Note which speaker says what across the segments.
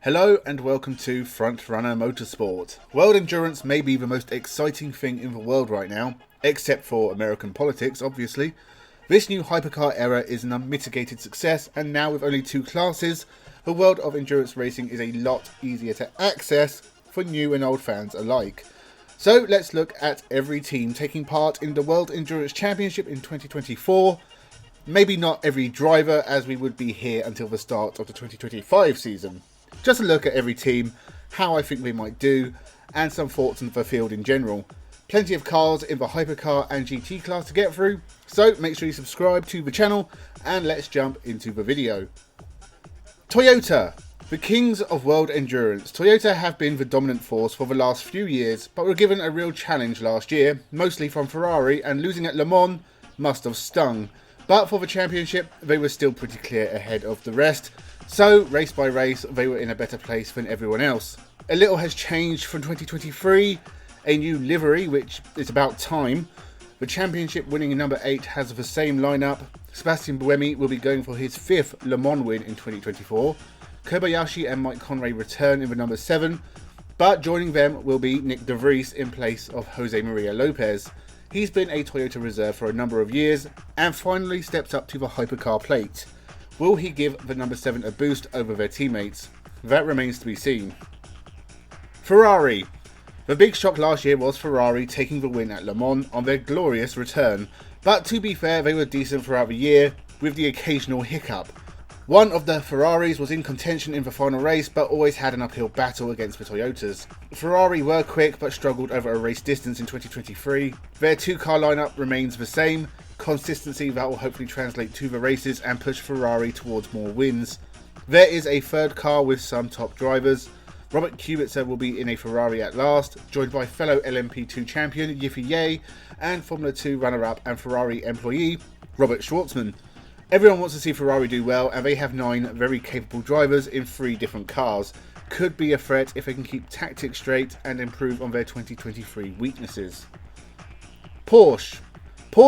Speaker 1: Hello and welcome to Frontrunner Motorsport. World endurance may be the most exciting thing in the world right now, except for American politics, obviously. This new hypercar era is an unmitigated success, and now with only two classes, the world of endurance racing is a lot easier to access for new and old fans alike. So let's look at every team taking part in the World Endurance Championship in 2024. Maybe not every driver, as we would be here until the start of the 2025 season. Just a look at every team, how I think they might do, and some thoughts on the field in general. Plenty of cars in the Hypercar and GT class to get through, so make sure you subscribe to the channel and let's jump into the video. Toyota, the kings of world endurance. Toyota have been the dominant force for the last few years, but were given a real challenge last year, mostly from Ferrari, and losing at Le Mans must have stung. But for the championship, they were still pretty clear ahead of the rest. So, race by race, they were in a better place than everyone else. A little has changed from 2023, a new livery, which is about time. The championship winning number 8 has the same lineup. Sebastian Buemi will be going for his 5th Le Mans win in 2024. Kobayashi and Mike Conway return in the number 7, but joining them will be Nick De Vries in place of Jose Maria Lopez. He's been a Toyota reserve for a number of years and finally steps up to the hypercar plate. Will he give the number 7 a boost over their teammates? That remains to be seen. Ferrari. The big shock last year was Ferrari taking the win at Le Mans on their glorious return, but to be fair, they were decent throughout the year with the occasional hiccup. One of the Ferraris was in contention in the final race, but always had an uphill battle against the Toyotas. Ferrari were quick but struggled over a race distance in 2023. Their two-car lineup remains the same. Consistency that will hopefully translate to the races and push Ferrari towards more wins. There is a third car with some top drivers. Robert Kubica will be in a Ferrari at last, joined by fellow LMP2 champion Yiffy Ye and Formula 2 runner-up and Ferrari employee Robert Schwartzman. Everyone wants to see Ferrari do well, and they have 9 very capable drivers in 3 different cars. Could be a threat if they can keep tactics straight and improve on their 2023 weaknesses. Porsche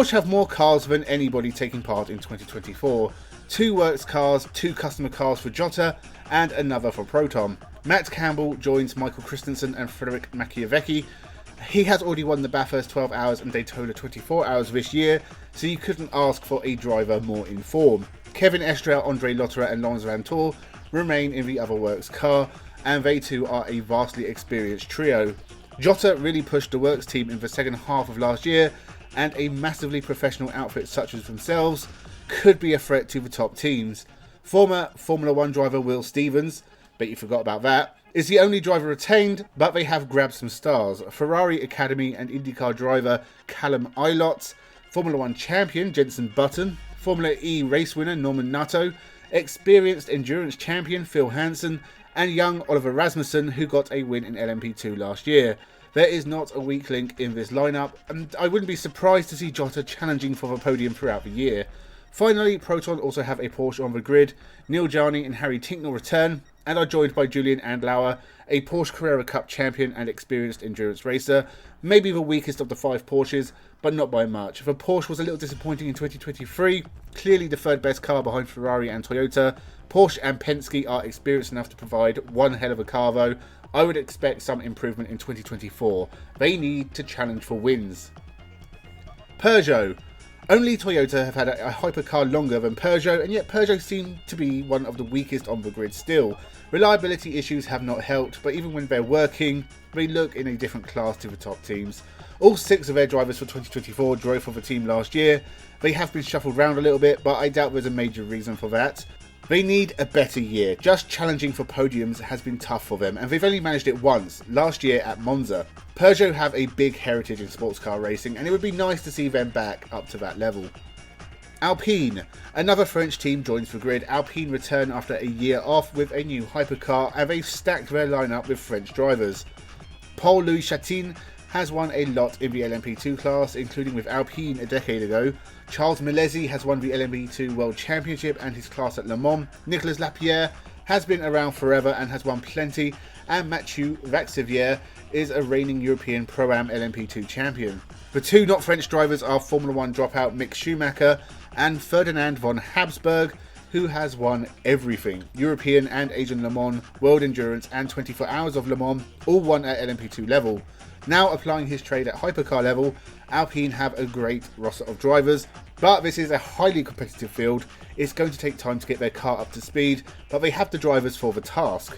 Speaker 1: have more cars than anybody taking part in 2024. 2 works cars, 2 customer cars for Jota, and another for Proton. Matt Campbell joins Michael Christensen and Frederick Machiavecchi. He has already won the Bathurst 12 Hours and Daytona 24 Hours this year, so you couldn't ask for a driver more in form. Kevin Estre, Andre Lotterer and Lawrence Vantor remain in the other works car, and they too are a vastly experienced trio. Jota really pushed the works team in the second half of last year, and a massively professional outfit such as themselves could be a threat to the top teams. Former Formula 1 driver Will Stevens, bet you forgot about that, is the only driver retained, but they have grabbed some stars. Ferrari Academy and IndyCar driver Callum Ilott, Formula 1 champion Jenson Button, Formula E race winner Norman Nato, experienced endurance champion Phil Hansen, and young Oliver Rasmussen, who got a win in LMP2 last year. There is not a weak link in this lineup, and I wouldn't be surprised to see Jota challenging for the podium throughout the year. Finally, Proton also have a Porsche on the grid. Neil Jarni and Harry Tinknell return, and are joined by Julian Andlauer, a Porsche Carrera Cup champion and experienced endurance racer. Maybe the weakest of the 5 Porsches, but not by much. The Porsche was a little disappointing in 2023, clearly the third best car behind Ferrari and Toyota. Porsche and Penske are experienced enough to provide one hell of a car though. I would expect some improvement in 2024. They need to challenge for wins. Peugeot. Only Toyota have had a hypercar longer than Peugeot, and yet Peugeot seem to be one of the weakest on the grid still. Reliability issues have not helped, but even when they're working, they look in a different class to the top teams. All 6 of their drivers for 2024 drove for the team last year. They have been shuffled around a little bit, but I doubt there's a major reason for that. They need a better year. Just challenging for podiums has been tough for them, and they've only managed it once, last year at Monza. Peugeot have a big heritage in sports car racing, and it would be nice to see them back up to that level. Alpine. Another French team joins the grid. Alpine return after a year off with a new hypercar, and they've stacked their lineup with French drivers. Paul-Louis Chatin has won a lot in the LMP2 class, including with Alpine a decade ago. Charles Milesi has won the LMP2 World Championship and his class at Le Mans. Nicolas Lapierre has been around forever and has won plenty, and Mathieu Vaxivière is a reigning European Pro-Am LMP2 champion. The 2 not French drivers are Formula 1 dropout Mick Schumacher and Ferdinand von Habsburg, who has won everything. European and Asian Le Mans, World Endurance and 24 Hours of Le Mans, all won at LMP2 level. Now applying his trade at hypercar level, Alpine have a great roster of drivers, but this is a highly competitive field. It's going to take time to get their car up to speed, but they have the drivers for the task.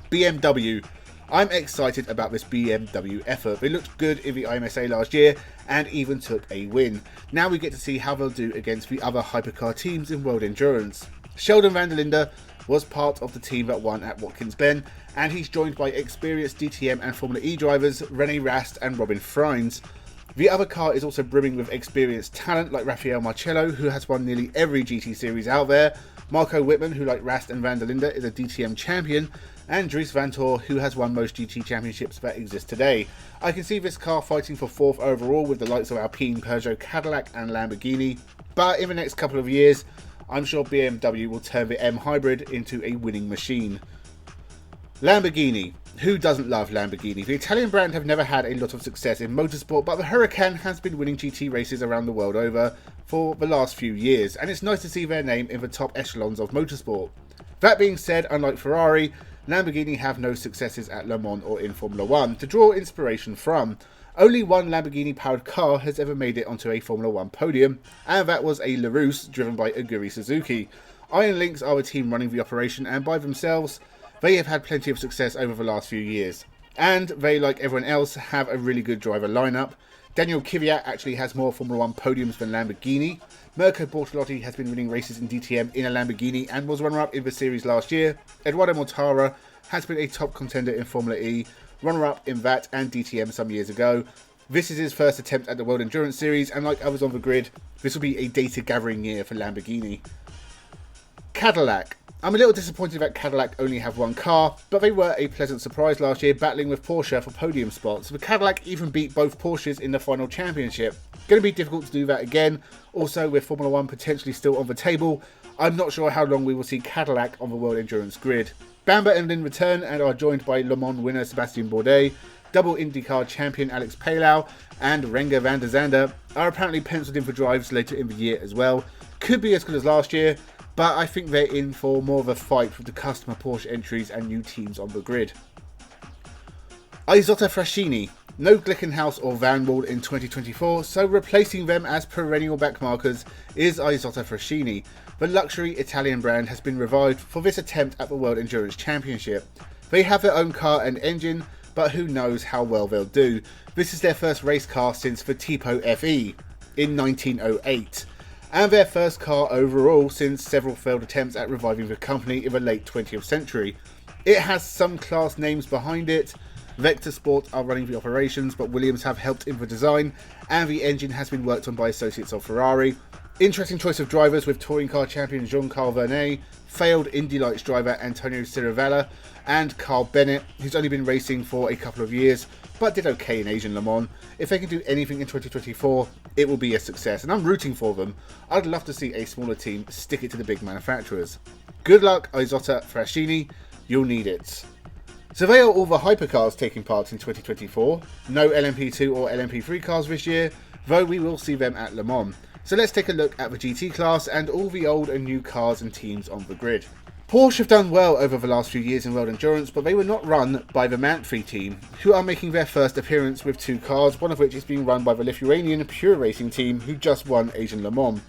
Speaker 1: BMW. I'm excited about this BMW effort. They looked good in the IMSA last year and even took a win. Now we get to see how they'll do against the other hypercar teams in World Endurance. Sheldon van der Linde was part of the team that won at Watkins Glen, and he's joined by experienced DTM and Formula E drivers René Rast and Robin Freins. The other car is also brimming with experienced talent like Raffaele Marcello, who has won nearly every GT series out there, Marco Wittmann, who like Rast and van der Linde is a DTM champion, and Dries Vanthoor, who has won most GT championships that exist today. I can see this car fighting for 4th overall with the likes of Alpine, Peugeot, Cadillac and Lamborghini, but in the next couple of years, I'm sure BMW will turn the M Hybrid into a winning machine. Lamborghini. Who doesn't love Lamborghini? The Italian brand have never had a lot of success in motorsport, but the Huracan has been winning GT races around the world over for the last few years, and it's nice to see their name in the top echelons of motorsport. That being said, unlike Ferrari, Lamborghini have no successes at Le Mans or in Formula 1 to draw inspiration from. Only one Lamborghini-powered car has ever made it onto a Formula 1 podium, and that was a Larousse driven by Aguri Suzuki. Iron Lynx are a team running the operation, and by themselves, they have had plenty of success over the last few years. And they, like everyone else, have a really good driver lineup. Daniel Kvyat actually has more Formula 1 podiums than Lamborghini. Mirko Bortolotti has been winning races in DTM in a Lamborghini and was runner-up in the series last year. Eduardo Mortara has been a top contender in Formula E, runner-up in that and DTM some years ago. This is his first attempt at the World Endurance Series, and like others on the grid, this will be a data-gathering year for Lamborghini. Cadillac. I'm a little disappointed that Cadillac only have one car, but they were a pleasant surprise last year battling with Porsche for podium spots. The Cadillac even beat both Porsches in the final championship. Going to be difficult to do that again. Also, with Formula 1 potentially still on the table, I'm not sure how long we will see Cadillac on the World Endurance grid. Bamber and Lynn return and are joined by Le Mans winner Sebastian Bourdais, double IndyCar champion Alex Palou, and Renger van der Zande are apparently penciled in for drives later in the year as well. Could be as good as last year, but I think they're in for more of a fight with the customer Porsche entries and new teams on the grid. Isotta Fraschini. No Glickenhaus or Van Wall in 2024, so replacing them as perennial backmarkers is Isotta Fraschini. The luxury Italian brand has been revived for this attempt at the World Endurance Championship. They have their own car and engine, but who knows how well they'll do. This is their first race car since the Tipo FE in 1908. And their first car overall since several failed attempts at reviving the company in the late 20th century. It has some class names behind it. Vector Sport are running the operations, but Williams have helped in the design, and the engine has been worked on by associates of Ferrari. Interesting choice of drivers with touring car champion Jean-Carl Vernet, failed Indy Lights driver Antonio Ciravella, and Carl Bennett, who's only been racing for a couple of years, but did okay in Asian Le Mans. If they can do anything in 2024, it will be a success, and I'm rooting for them. I'd love to see a smaller team stick it to the big manufacturers. Good luck, Isotta Fraschini, you'll need it. So they are all the hypercars taking part in 2024. No LMP2 or LMP3 cars this year, though we will see them at Le Mans. So let's take a look at the GT class and all the old and new cars and teams on the grid. Porsche have done well over the last few years in World Endurance, but they were not run by the Manfrey team, who are making their first appearance with two cars, one of which is being run by the Lithuanian Pure Racing team, who just won Asian Le Mans.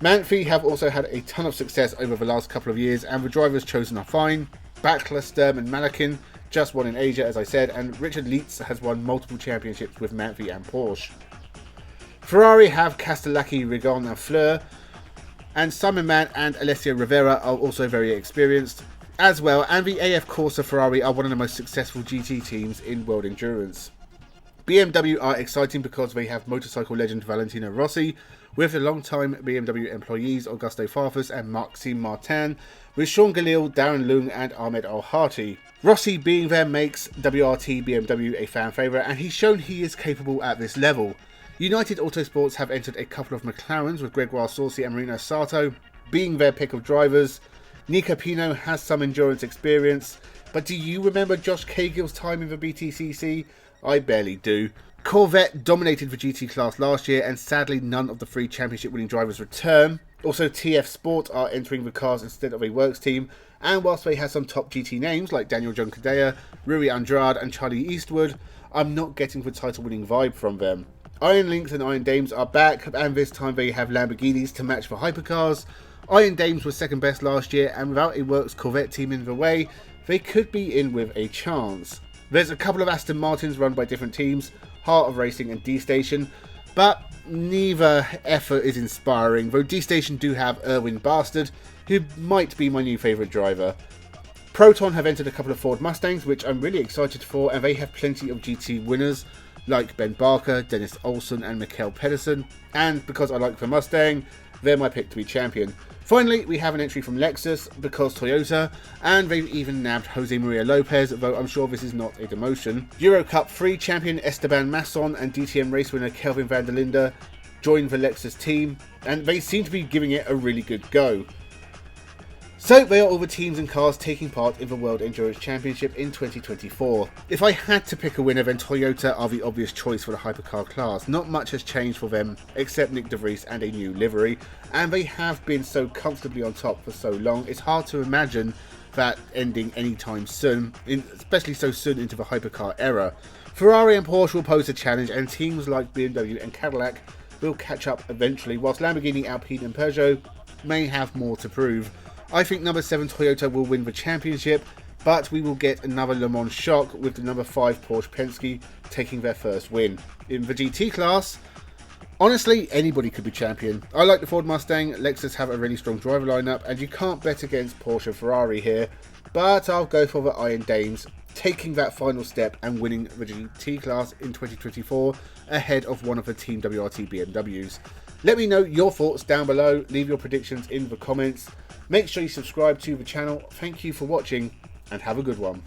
Speaker 1: Manfrey have also had a ton of success over the last couple of years, and the drivers chosen are fine. Bachler, Sturm and Malakin just won in Asia, as I said, and Richard Lietz has won multiple championships with Manfrey and Porsche. Ferrari have Castellacci, Rigon and Fleur, and Simon Mann and Alessio Rivera are also very experienced as well, and the AF Corsa Ferrari are one of the most successful GT teams in World Endurance. BMW are exciting because they have motorcycle legend Valentino Rossi, with the long-time BMW employees Augusto Farfus and Maxime Martin, with Sean Galeal, Darren Lung and Ahmed Al-Hati. Rossi being there makes WRT BMW a fan favourite, and he's shown he is capable at this level. United Autosports have entered a couple of McLarens with Gregoire Saucy and Marino Sato being their pick of drivers. Nika Pino has some endurance experience, but do you remember Josh Cagill's time in the BTCC? I barely do. Corvette dominated the GT class last year, and sadly none of the three championship winning drivers return. Also, TF Sport are entering the cars instead of a works team, and whilst they have some top GT names like Daniel Juncadella, Rui Andrade and Charlie Eastwood, I'm not getting the title winning vibe from them. Iron Lynx and Iron Dames are back, and this time they have Lamborghinis to match the Hypercars. Iron Dames was second best last year, and without a works Corvette team in the way, they could be in with a chance. There's a couple of Aston Martins run by different teams, Heart of Racing and D-Station, but neither effort is inspiring, though D-Station do have Erwin Bastard, who might be my new favourite driver. Proton have entered a couple of Ford Mustangs, which I'm really excited for, and they have plenty of GT winners, like Ben Barker, Dennis Olsen and Mikael Pedersen, and because I like the Mustang, they're my pick to be champion. Finally, we have an entry from Lexus, because Toyota, and they've even nabbed Jose Maria Lopez, though I'm sure this is not a demotion. Euro Cup 3 champion Esteban Masson and DTM race winner Kelvin van der Linde joined the Lexus team, and they seem to be giving it a really good go. So they are all the teams and cars taking part in the World Endurance Championship in 2024. If I had to pick a winner, then Toyota are the obvious choice for the hypercar class. Not much has changed for them except Nick De Vries and a new livery, and they have been so comfortably on top for so long, it's hard to imagine that ending anytime soon, especially so soon into the hypercar era. Ferrari and Porsche will pose a challenge, and teams like BMW and Cadillac will catch up eventually, whilst Lamborghini, Alpine and Peugeot may have more to prove. I think number 7 Toyota will win the championship, but we will get another Le Mans shock with the number 5 Porsche Penske taking their first win. In the GT class, honestly, anybody could be champion. I like the Ford Mustang, Lexus have a really strong driver lineup, and you can't bet against Porsche and Ferrari here, but I'll go for the Iron Dames, taking that final step and winning the GT class in 2024 ahead of one of the Team WRT BMWs. Let me know your thoughts down below, leave your predictions in the comments. Make sure you subscribe to the channel. Thank you for watching and have a good one.